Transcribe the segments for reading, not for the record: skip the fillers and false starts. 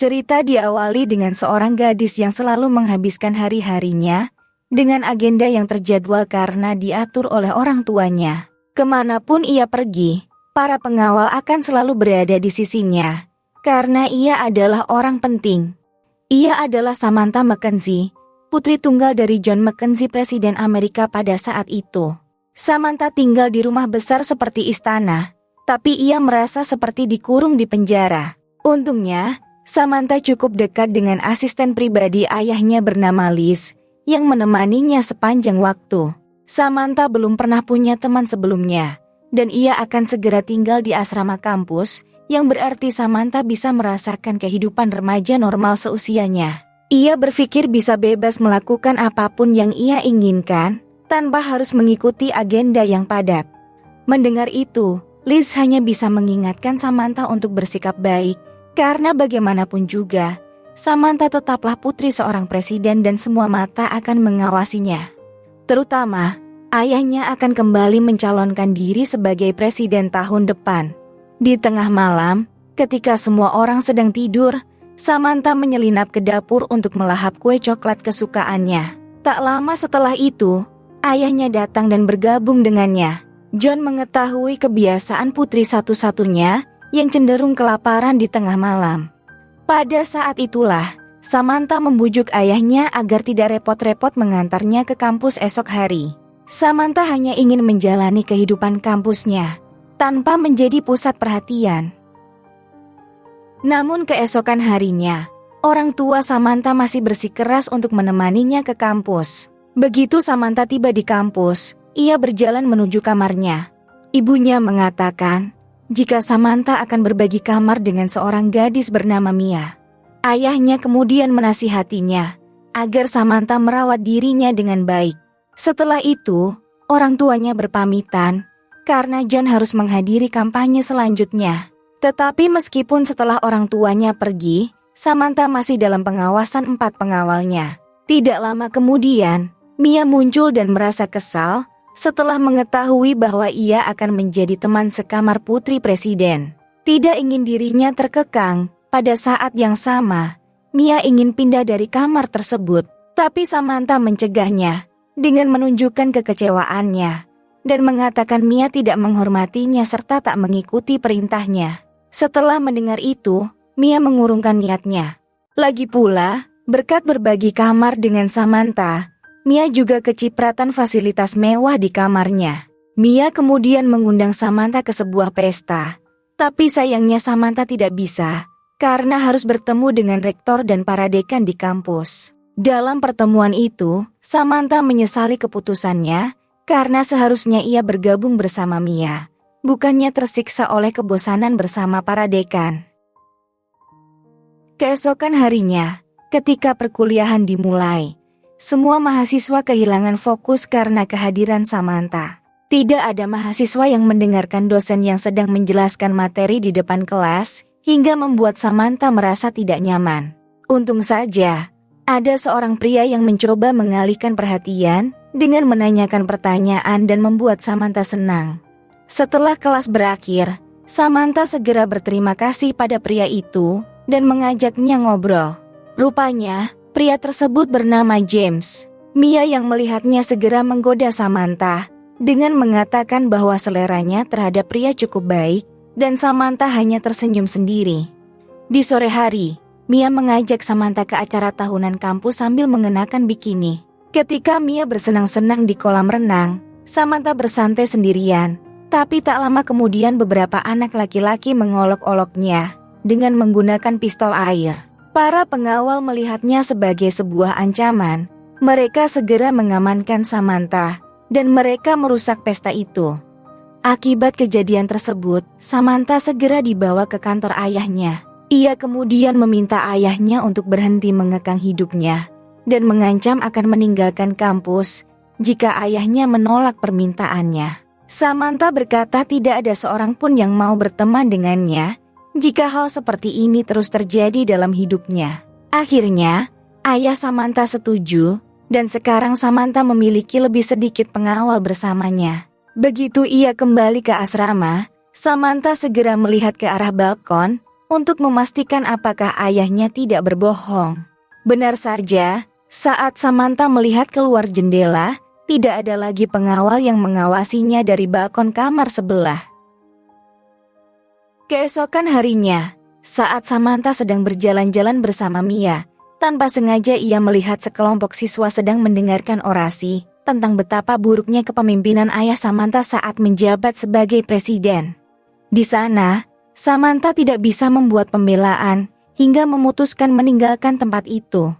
Cerita diawali dengan seorang gadis yang selalu menghabiskan hari-harinya dengan agenda yang terjadwal karena diatur oleh orang tuanya. Kemanapun ia pergi, para pengawal akan selalu berada di sisinya, karena ia adalah orang penting. Ia adalah Samantha Mackenzie, putri tunggal dari John Mackenzie, Presiden Amerika pada saat itu. Samantha tinggal di rumah besar seperti istana, tapi ia merasa seperti dikurung di penjara. Untungnya, Samantha cukup dekat dengan asisten pribadi ayahnya bernama Liz, yang menemaninya sepanjang waktu. Samantha belum pernah punya teman sebelumnya, dan ia akan segera tinggal di asrama kampus, yang berarti Samantha bisa merasakan kehidupan remaja normal seusianya. Ia berpikir bisa bebas melakukan apapun yang ia inginkan, tanpa harus mengikuti agenda yang padat. Mendengar itu, Liz hanya bisa mengingatkan Samantha untuk bersikap baik, karena bagaimanapun juga, Samantha tetaplah putri seorang presiden dan semua mata akan mengawasinya. Terutama, ayahnya akan kembali mencalonkan diri sebagai presiden tahun depan. Di tengah malam, ketika semua orang sedang tidur, Samantha menyelinap ke dapur untuk melahap kue coklat kesukaannya. Tak lama setelah itu, ayahnya datang dan bergabung dengannya. John mengetahui kebiasaan putri satu-satunya yang cenderung kelaparan di tengah malam. Pada saat itulah, Samantha membujuk ayahnya agar tidak repot-repot mengantarnya ke kampus esok hari. Samantha hanya ingin menjalani kehidupan kampusnya, tanpa menjadi pusat perhatian. Namun keesokan harinya, orang tua Samantha masih bersikeras untuk menemaninya ke kampus. Begitu Samantha tiba di kampus, ia berjalan menuju kamarnya. Ibunya mengatakan, jika Samantha akan berbagi kamar dengan seorang gadis bernama Mia. Ayahnya kemudian menasihatinya agar Samantha merawat dirinya dengan baik. Setelah itu, orang tuanya berpamitan karena John harus menghadiri kampanye selanjutnya. Tetapi meskipun setelah orang tuanya pergi, Samantha masih dalam pengawasan 4 pengawalnya. Tidak lama kemudian, Mia muncul dan merasa kesal setelah mengetahui bahwa ia akan menjadi teman sekamar putri presiden. Tidak ingin dirinya terkekang, pada saat yang sama, Mia ingin pindah dari kamar tersebut. Tapi Samantha mencegahnya dengan menunjukkan kekecewaannya dan mengatakan Mia tidak menghormatinya serta tak mengikuti perintahnya. Setelah mendengar itu, Mia mengurungkan niatnya. Lagi pula, berkat berbagi kamar dengan Samantha, Mia juga kecipratan fasilitas mewah di kamarnya. Mia kemudian mengundang Samantha ke sebuah pesta. Tapi sayangnya Samantha tidak bisa, karena harus bertemu dengan rektor dan para dekan di kampus. Dalam pertemuan itu, Samantha menyesali keputusannya, karena seharusnya ia bergabung bersama Mia, bukannya tersiksa oleh kebosanan bersama para dekan. Keesokan harinya, ketika perkuliahan dimulai, semua mahasiswa kehilangan fokus karena kehadiran Samantha. Tidak ada mahasiswa yang mendengarkan dosen yang sedang menjelaskan materi di depan kelas, hingga membuat Samantha merasa tidak nyaman. Untung saja, ada seorang pria yang mencoba mengalihkan perhatian dengan menanyakan pertanyaan dan membuat Samantha senang. Setelah kelas berakhir, Samantha segera berterima kasih pada pria itu dan mengajaknya ngobrol. Rupanya, pria tersebut bernama James. Mia yang melihatnya segera menggoda Samantha dengan mengatakan bahwa seleranya terhadap pria cukup baik dan Samantha hanya tersenyum sendiri. Di sore hari, Mia mengajak Samantha ke acara tahunan kampus sambil mengenakan bikini. Ketika Mia bersenang-senang di kolam renang, Samantha bersantai sendirian. Tapi tak lama kemudian beberapa anak laki-laki mengolok-oloknya dengan menggunakan pistol air. Para pengawal melihatnya sebagai sebuah ancaman. Mereka segera mengamankan Samantha dan mereka merusak pesta itu. Akibat kejadian tersebut, Samantha segera dibawa ke kantor ayahnya. Ia kemudian meminta ayahnya untuk berhenti mengekang hidupnya dan mengancam akan meninggalkan kampus jika ayahnya menolak permintaannya. Samantha berkata tidak ada seorang pun yang mau berteman dengannya jika hal seperti ini terus terjadi dalam hidupnya. Akhirnya, ayah Samantha setuju, dan sekarang Samantha memiliki lebih sedikit pengawal bersamanya. Begitu ia kembali ke asrama, Samantha segera melihat ke arah balkon untuk memastikan apakah ayahnya tidak berbohong. Benar saja, saat Samantha melihat keluar jendela, tidak ada lagi pengawal yang mengawasinya dari balkon kamar sebelah. Keesokan harinya, saat Samantha sedang berjalan-jalan bersama Mia, tanpa sengaja ia melihat sekelompok siswa sedang mendengarkan orasi tentang betapa buruknya kepemimpinan ayah Samantha saat menjabat sebagai presiden. Di sana, Samantha tidak bisa membuat pembelaan hingga memutuskan meninggalkan tempat itu.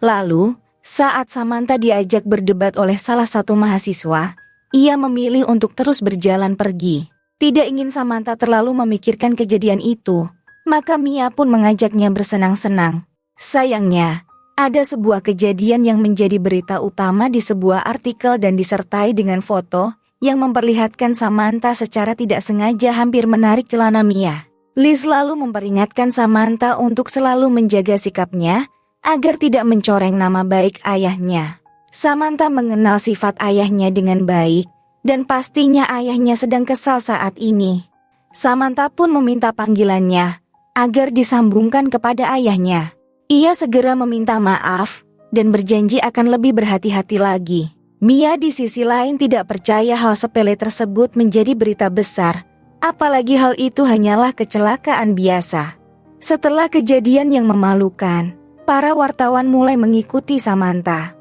Lalu, saat Samantha diajak berdebat oleh salah satu mahasiswa, ia memilih untuk terus berjalan pergi. Tidak ingin Samantha terlalu memikirkan kejadian itu, maka Mia pun mengajaknya bersenang-senang. Sayangnya, ada sebuah kejadian yang menjadi berita utama di sebuah artikel dan disertai dengan foto yang memperlihatkan Samantha secara tidak sengaja hampir menarik celana Mia. Liz lalu memperingatkan Samantha untuk selalu menjaga sikapnya agar tidak mencoreng nama baik ayahnya. Samantha mengenal sifat ayahnya dengan baik, dan pastinya ayahnya sedang kesal saat ini. Samantha pun meminta panggilannya agar disambungkan kepada ayahnya. Ia segera meminta maaf dan berjanji akan lebih berhati-hati lagi. Mia di sisi lain tidak percaya hal sepele tersebut menjadi berita besar, apalagi hal itu hanyalah kecelakaan biasa. Setelah kejadian yang memalukan, para wartawan mulai mengikuti Samantha.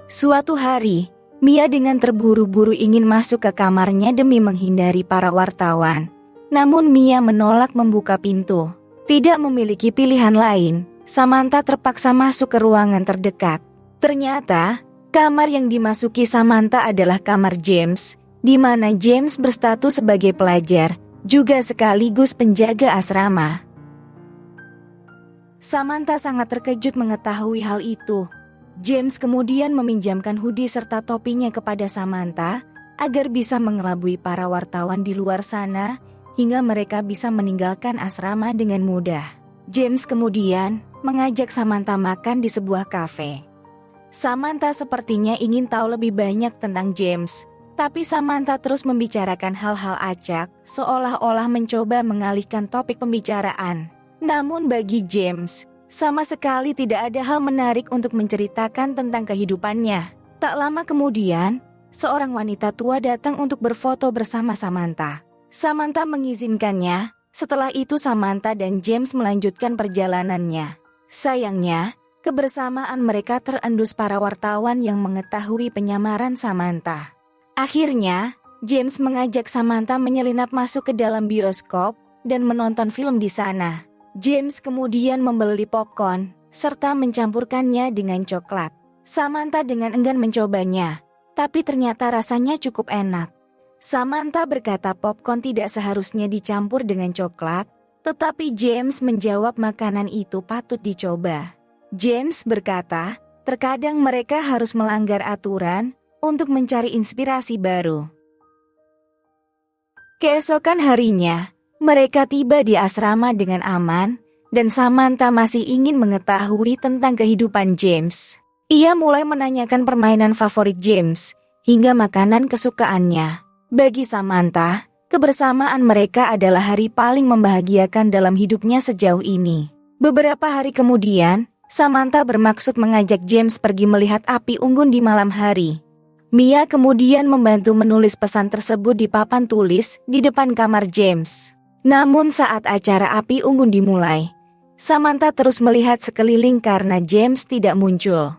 Suatu hari, Mia dengan terburu-buru ingin masuk ke kamarnya demi menghindari para wartawan. Namun Mia menolak membuka pintu. Tidak memiliki pilihan lain, Samantha terpaksa masuk ke ruangan terdekat. Ternyata, kamar yang dimasuki Samantha adalah kamar James, di mana James berstatus sebagai pelajar, juga sekaligus penjaga asrama. Samantha sangat terkejut mengetahui hal itu. James kemudian meminjamkan hoodie serta topinya kepada Samantha agar bisa mengelabui para wartawan di luar sana hingga mereka bisa meninggalkan asrama dengan mudah. James kemudian mengajak Samantha makan di sebuah kafe. Samantha sepertinya ingin tahu lebih banyak tentang James, tapi Samantha terus membicarakan hal-hal acak seolah-olah mencoba mengalihkan topik pembicaraan. Namun bagi James, sama sekali tidak ada hal menarik untuk menceritakan tentang kehidupannya. Tak lama kemudian, seorang wanita tua datang untuk berfoto bersama Samantha. Samantha mengizinkannya, setelah itu Samantha dan James melanjutkan perjalanannya. Sayangnya, kebersamaan mereka terendus para wartawan yang mengetahui penyamaran Samantha. Akhirnya, James mengajak Samantha menyelinap masuk ke dalam bioskop dan menonton film di sana. James kemudian membeli popcorn serta mencampurkannya dengan coklat. Samantha dengan enggan mencobanya, tapi ternyata rasanya cukup enak. Samantha berkata popcorn tidak seharusnya dicampur dengan coklat, tetapi James menjawab makanan itu patut dicoba. James berkata, terkadang mereka harus melanggar aturan untuk mencari inspirasi baru. Keesokan harinya, mereka tiba di asrama dengan aman, dan Samantha masih ingin mengetahui tentang kehidupan James. Ia mulai menanyakan permainan favorit James, hingga makanan kesukaannya. Bagi Samantha, kebersamaan mereka adalah hari paling membahagiakan dalam hidupnya sejauh ini. Beberapa hari kemudian, Samantha bermaksud mengajak James pergi melihat api unggun di malam hari. Mia kemudian membantu menulis pesan tersebut di papan tulis di depan kamar James. Namun saat acara api unggun dimulai, Samantha terus melihat sekeliling karena James tidak muncul.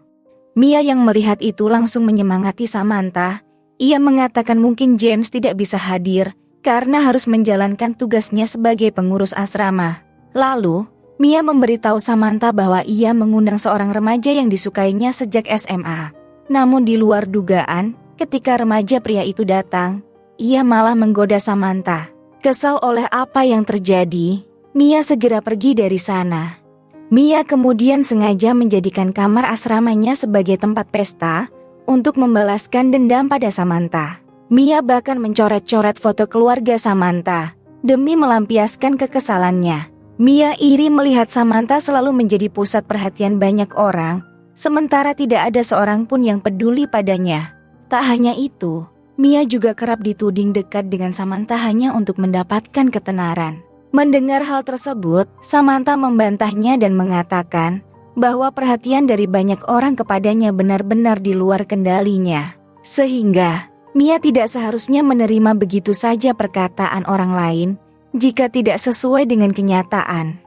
Mia yang melihat itu langsung menyemangati Samantha. Ia mengatakan mungkin James tidak bisa hadir karena harus menjalankan tugasnya sebagai pengurus asrama. Lalu, Mia memberitahu Samantha bahwa ia mengundang seorang remaja yang disukainya sejak SMA. Namun di luar dugaan, ketika remaja pria itu datang, ia malah menggoda Samantha. Kesal oleh apa yang terjadi, Mia segera pergi dari sana. Mia kemudian sengaja menjadikan kamar asramanya sebagai tempat pesta untuk membalaskan dendam pada Samantha. Mia bahkan mencoret-coret foto keluarga Samantha demi melampiaskan kekesalannya. Mia iri melihat Samantha selalu menjadi pusat perhatian banyak orang, sementara tidak ada seorang pun yang peduli padanya. Tak hanya itu, Mia juga kerap dituding dekat dengan Samantha hanya untuk mendapatkan ketenaran. Mendengar hal tersebut, Samantha membantahnya dan mengatakan bahwa perhatian dari banyak orang kepadanya benar-benar di luar kendalinya. Sehingga, Mia tidak seharusnya menerima begitu saja perkataan orang lain jika tidak sesuai dengan kenyataan.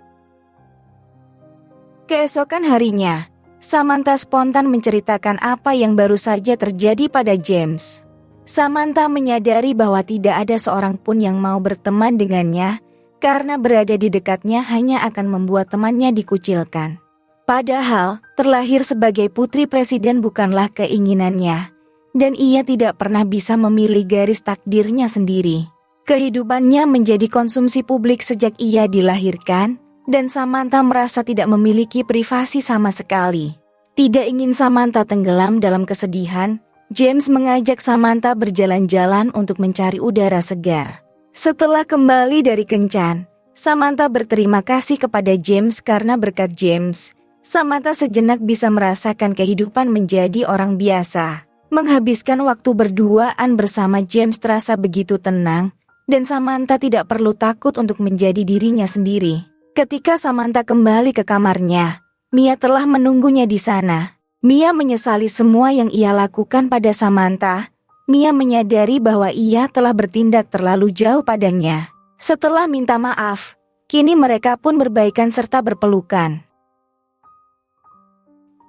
Keesokan harinya, Samantha spontan menceritakan apa yang baru saja terjadi pada James. Samantha menyadari bahwa tidak ada seorang pun yang mau berteman dengannya karena berada di dekatnya hanya akan membuat temannya dikucilkan. Padahal, terlahir sebagai putri presiden bukanlah keinginannya, dan ia tidak pernah bisa memilih garis takdirnya sendiri. Kehidupannya menjadi konsumsi publik sejak ia dilahirkan, dan Samantha merasa tidak memiliki privasi sama sekali. Tidak ingin Samantha tenggelam dalam kesedihan, James mengajak Samantha berjalan-jalan untuk mencari udara segar. Setelah kembali dari kencan, Samantha berterima kasih kepada James karena berkat James, Samantha sejenak bisa merasakan kehidupan menjadi orang biasa. Menghabiskan waktu berduaan bersama James terasa begitu tenang, dan Samantha tidak perlu takut untuk menjadi dirinya sendiri. Ketika Samantha kembali ke kamarnya, Mia telah menunggunya di sana. Mia menyesali semua yang ia lakukan pada Samantha. Mia menyadari bahwa ia telah bertindak terlalu jauh padanya. Setelah minta maaf, kini mereka pun berbaikan serta berpelukan.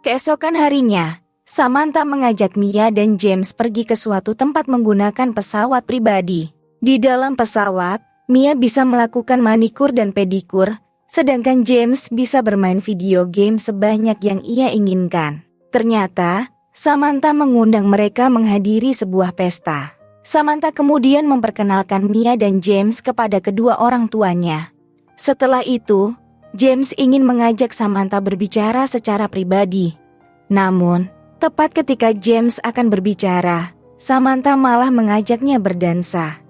Keesokan harinya, Samantha mengajak Mia dan James pergi ke suatu tempat menggunakan pesawat pribadi. Di dalam pesawat, Mia bisa melakukan manikur dan pedikur, sedangkan James bisa bermain video game sebanyak yang ia inginkan. Ternyata, Samantha mengundang mereka menghadiri sebuah pesta. Samantha kemudian memperkenalkan Mia dan James kepada kedua orang tuanya. Setelah itu, James ingin mengajak Samantha berbicara secara pribadi. Namun, tepat ketika James akan berbicara, Samantha malah mengajaknya berdansa.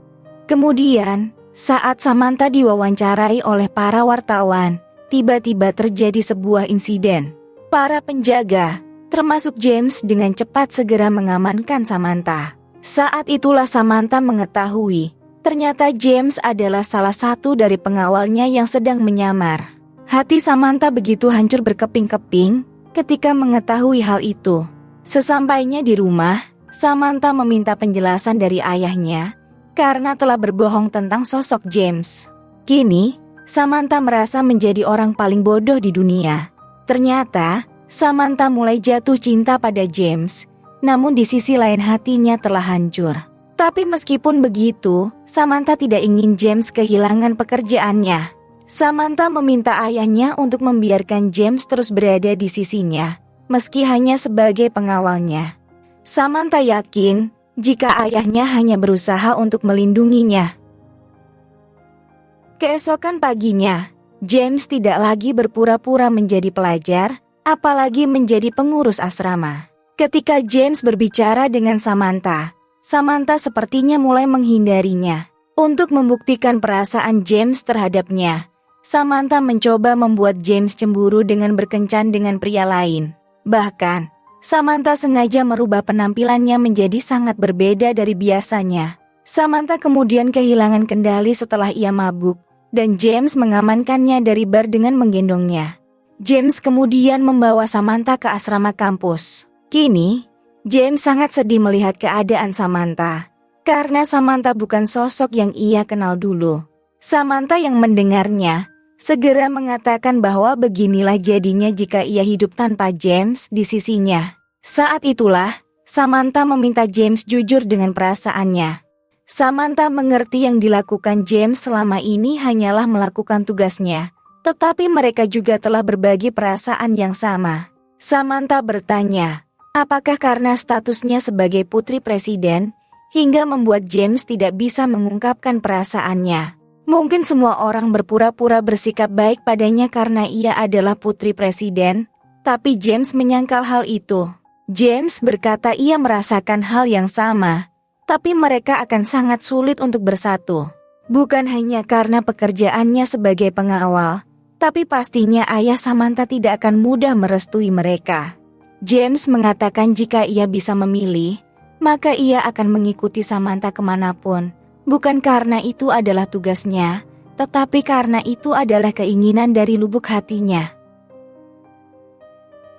Kemudian, saat Samantha diwawancarai oleh para wartawan, tiba-tiba terjadi sebuah insiden. Para penjaga, termasuk James, dengan cepat segera mengamankan Samantha. Saat itulah Samantha mengetahui, ternyata James adalah salah satu dari pengawalnya yang sedang menyamar. Hati Samantha begitu hancur berkeping-keping ketika mengetahui hal itu. Sesampainya di rumah, Samantha meminta penjelasan dari ayahnya karena telah berbohong tentang sosok James. Kini, Samantha merasa menjadi orang paling bodoh di dunia. Ternyata, Samantha mulai jatuh cinta pada James, namun di sisi lain hatinya telah hancur. Tapi meskipun begitu, Samantha tidak ingin James kehilangan pekerjaannya. Samantha meminta ayahnya untuk membiarkan James terus berada di sisinya, meski hanya sebagai pengawalnya. Samantha yakin jika ayahnya hanya berusaha untuk melindunginya. Keesokan paginya, James tidak lagi berpura-pura menjadi pelajar, apalagi menjadi pengurus asrama. Ketika James berbicara dengan Samantha, Samantha sepertinya mulai menghindarinya. Untuk membuktikan perasaan James terhadapnya, Samantha mencoba membuat James cemburu dengan berkencan dengan pria lain. Bahkan, Samantha sengaja merubah penampilannya menjadi sangat berbeda dari biasanya. Samantha kemudian kehilangan kendali setelah ia mabuk, dan James mengamankannya dari bar dengan menggendongnya. James kemudian membawa Samantha ke asrama kampus. Kini, James sangat sedih melihat keadaan Samantha, karena Samantha bukan sosok yang ia kenal dulu. Samantha yang mendengarnya segera mengatakan bahwa beginilah jadinya jika ia hidup tanpa James di sisinya. Saat itulah, Samantha meminta James jujur dengan perasaannya. Samantha mengerti yang dilakukan James selama ini hanyalah melakukan tugasnya, tetapi mereka juga telah berbagi perasaan yang sama. Samantha bertanya, apakah karena statusnya sebagai putri presiden, hingga membuat James tidak bisa mengungkapkan perasaannya. Mungkin semua orang berpura-pura bersikap baik padanya karena ia adalah putri presiden, tapi James menyangkal hal itu. James berkata ia merasakan hal yang sama, tapi mereka akan sangat sulit untuk bersatu. Bukan hanya karena pekerjaannya sebagai pengawal, tapi pastinya ayah Samantha tidak akan mudah merestui mereka. James mengatakan jika ia bisa memilih, maka ia akan mengikuti Samantha kemanapun. Bukan karena itu adalah tugasnya, tetapi karena itu adalah keinginan dari lubuk hatinya.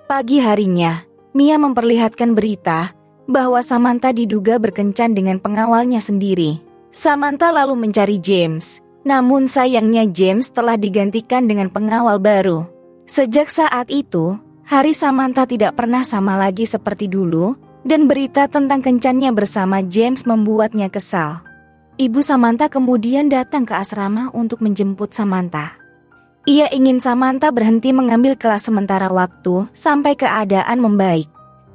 Pagi harinya, Mia memperlihatkan berita bahwa Samantha diduga berkencan dengan pengawalnya sendiri. Samantha lalu mencari James, namun sayangnya James telah digantikan dengan pengawal baru. Sejak saat itu, hari Samantha tidak pernah sama lagi seperti dulu, dan berita tentang kencannya bersama James membuatnya kesal. Ibu Samantha kemudian datang ke asrama untuk menjemput Samantha. Ia ingin Samantha berhenti mengambil kelas sementara waktu sampai keadaan membaik.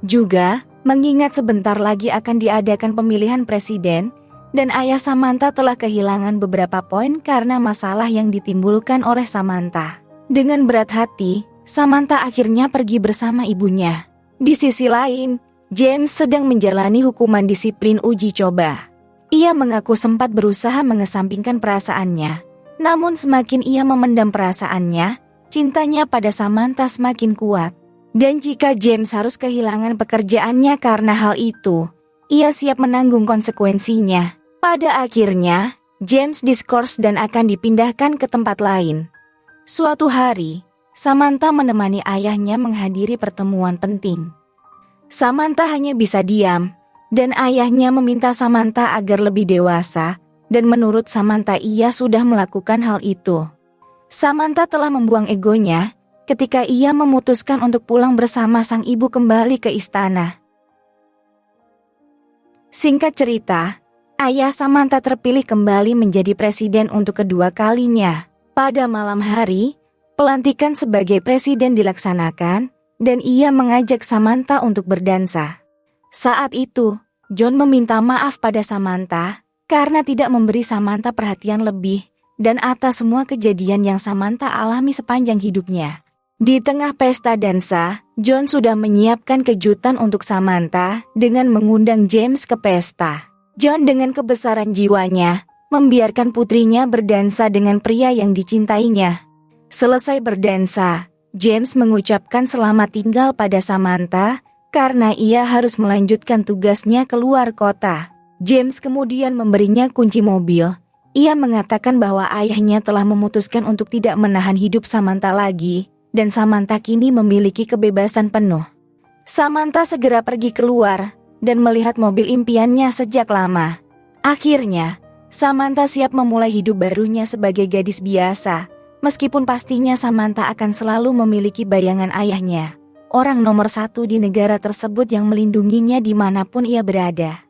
Juga, mengingat sebentar lagi akan diadakan pemilihan presiden, dan ayah Samantha telah kehilangan beberapa poin karena masalah yang ditimbulkan oleh Samantha. Dengan berat hati, Samantha akhirnya pergi bersama ibunya. Di sisi lain, James sedang menjalani hukuman disiplin uji coba. Ia mengaku sempat berusaha mengesampingkan perasaannya, namun semakin ia memendam perasaannya, cintanya pada Samantha semakin kuat. Dan jika James harus kehilangan pekerjaannya karena hal itu, ia siap menanggung konsekuensinya. Pada akhirnya, James diskors dan akan dipindahkan ke tempat lain. Suatu hari, Samantha menemani ayahnya menghadiri pertemuan penting. Samantha hanya bisa diam, dan ayahnya meminta Samantha agar lebih dewasa, dan menurut Samantha ia sudah melakukan hal itu. Samantha telah membuang egonya ketika ia memutuskan untuk pulang bersama sang ibu kembali ke istana. Singkat cerita, ayah Samantha terpilih kembali menjadi presiden untuk kedua kalinya. Pada malam hari, pelantikan sebagai presiden dilaksanakan, dan ia mengajak Samantha untuk berdansa. Saat itu, John meminta maaf pada Samantha karena tidak memberi Samantha perhatian lebih dan atas semua kejadian yang Samantha alami sepanjang hidupnya. Di tengah pesta dansa, John sudah menyiapkan kejutan untuk Samantha dengan mengundang James ke pesta. John dengan kebesaran jiwanya membiarkan putrinya berdansa dengan pria yang dicintainya. Selesai berdansa, James mengucapkan selamat tinggal pada Samantha karena ia harus melanjutkan tugasnya keluar kota. James kemudian memberinya kunci mobil. Ia mengatakan bahwa ayahnya telah memutuskan untuk tidak menahan hidup Samantha lagi, dan Samantha kini memiliki kebebasan penuh. Samantha segera pergi keluar dan melihat mobil impiannya sejak lama. Akhirnya, Samantha siap memulai hidup barunya sebagai gadis biasa. Meskipun pastinya Samantha akan selalu memiliki bayangan ayahnya, orang nomor 1 di negara tersebut yang melindunginya dimanapun ia berada.